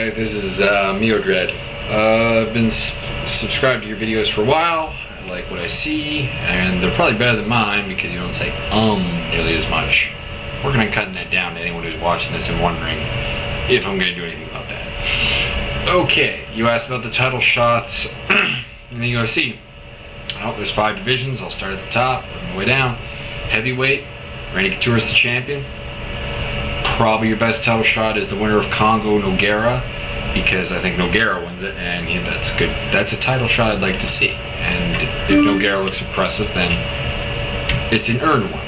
Hi, this is Mio Dread. I've been subscribed to your videos for a while. I like what I see, and they're probably better than mine because you don't say nearly as much. Working on cutting that down to anyone who's watching this and wondering if I'm going to do anything about that. Okay, you asked about the title shots in the UFC. Oh, there's 5 divisions. I'll start at the top, work my way down. Heavyweight, Randy Couture is the champion. Probably your best title shot is the winner of Congo Nogueira, because I think Nogueira wins it, and that's good. That's a title shot I'd like to see. And if Nogueira looks impressive, then it's an earned one.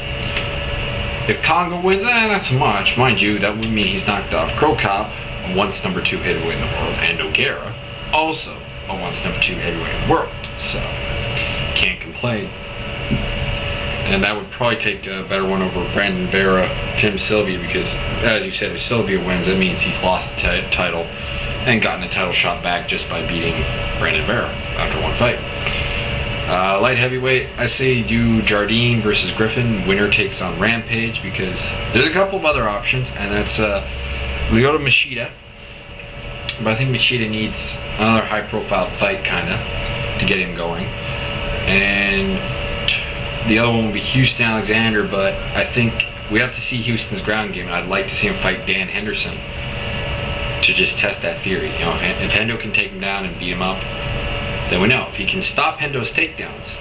If Congo wins, not so much. Mind you, that would mean he's knocked off Crow Cop, a once number 2 heavyweight in the world, and Nogueira, also a once number 2 heavyweight in the world. So, can't complain. And that would probably take a better one over Brandon Vera, Tim Sylvia, because, as you said, if Sylvia wins, that means he's lost the title and gotten a title shot back just by beating Brandon Vera after one fight. Light heavyweight, I say do Jardine versus Griffin. Winner takes on Rampage, because there's a couple of other options, and that's Lyoto Machida. But I think Machida needs another high-profile fight, kind of, to get him going. And the other one would be Houston Alexander, but I think we have to see Houston's ground game, and I'd like to see him fight Dan Henderson to just test that theory. You know, if Hendo can take him down and beat him up, then we know. If he can stop Hendo's takedowns,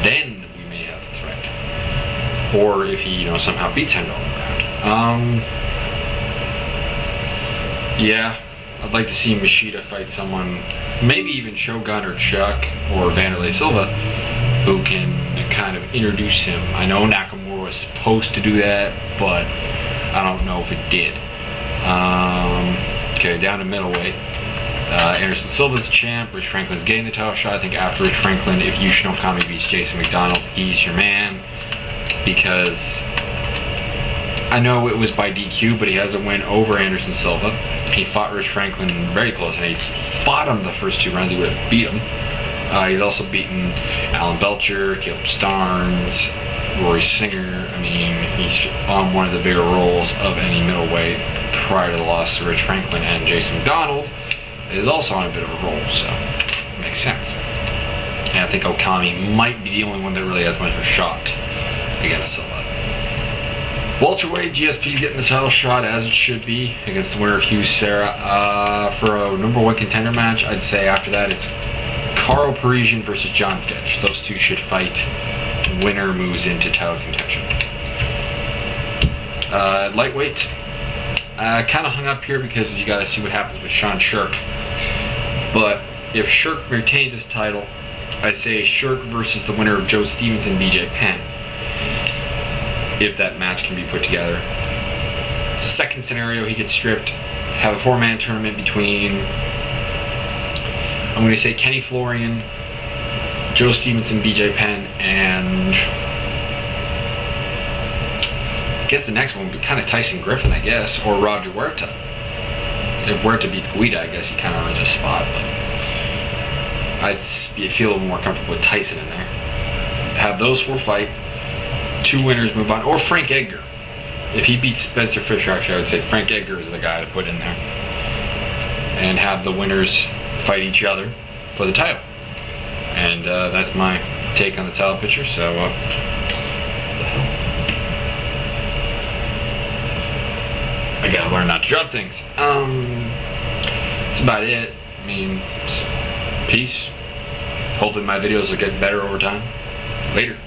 then we may have a threat. Or if he, somehow beats Hendo on the ground. Yeah, I'd like to see Machida fight someone, maybe even Shogun or Chuck or Vanderlei Silva, who can kind of introduce him. I know Nakamura was supposed to do that, but I don't know if it did. Okay, down to middleweight. Anderson Silva's the champ. Rich Franklin's getting the title shot. I think after Rich Franklin, if Yushin Okami beats Jason McDonald, he's your man. Because I know it was by DQ, but he has a win over Anderson Silva. He fought Rich Franklin very close, and he fought him the first 2 rounds. He would have beat him. He's also beaten Alan Belcher, Caleb Starnes, Rory Singer. I mean, he's on one of the bigger roles of any middleweight prior to the loss to Rich Franklin, and Jason McDonald is also on a bit of a roll, so it makes sense. And I think Okami might be the only one that really has much of a shot against Silva. Welterweight, GSP's getting the title shot, as it should be, against the winner of Hughes Serra. For a number 1 contender match, I'd say after that it's Caro Parisian versus John Fitch. Those 2 should fight. Winner moves into title contention. Lightweight. Kind of hung up here because you got to see what happens with Sean Shirk. But if Shirk retains his title, I say Shirk versus the winner of Joe Stevens and BJ Penn, if that match can be put together. Second scenario, he gets stripped. Have a 4-man tournament between, I'm going to say, Kenny Florian, Joe Stevenson, BJ Penn, and I guess the next one would be kind of Tyson Griffin, I guess, or Roger Huerta. If Huerta beats Guida, I guess he kind of earns a spot, but I'd feel a little more comfortable with Tyson in there. Have those 4 fight, 2 winners move on, or Frank Edgar. If he beats Spencer Fisher, actually, I would say Frank Edgar is the guy to put in there. And have the winners fight each other for the title. And that's my take on the title picture, so what the hell? I gotta learn not to drop things. That's about it. I mean, peace. Hopefully my videos will get better over time. Later.